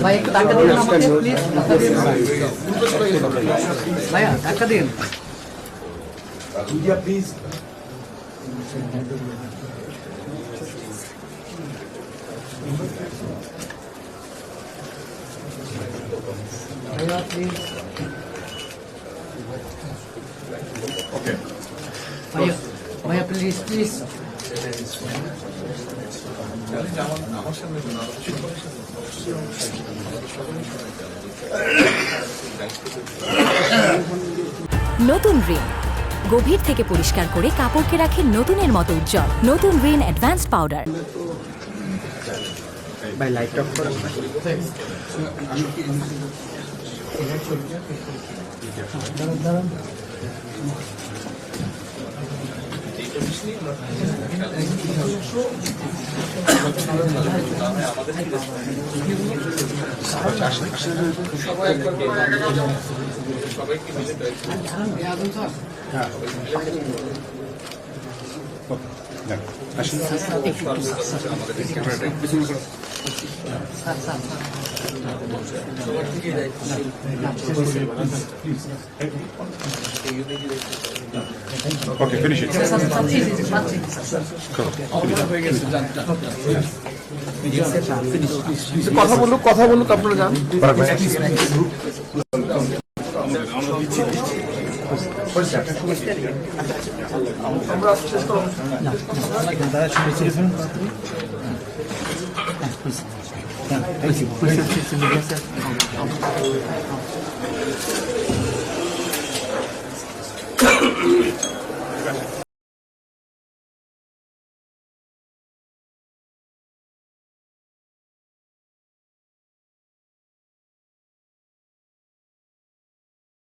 ভাই একটু টাকা দিন আমাকে প্লিজ, টাকা দিন ভাইয়া, টাকা দিন প্লিজ। ভাইয়া প্লিজ, ওকে ভাইয়া ভাইয়া প্লিজ প্লিজ। নতুন রিন গভীর থেকে পরিষ্কার করে কাপড়কে রাখে নতুনের মতো উজ্জ্বল। নতুন রিন অ্যাডভান্সড পাউডার। ভাই লাইট অফ করো। দাঁড়ান ওকে ফিনিশ ইট। কথা বলুক আপনারা যান। আমরা শেষ করব।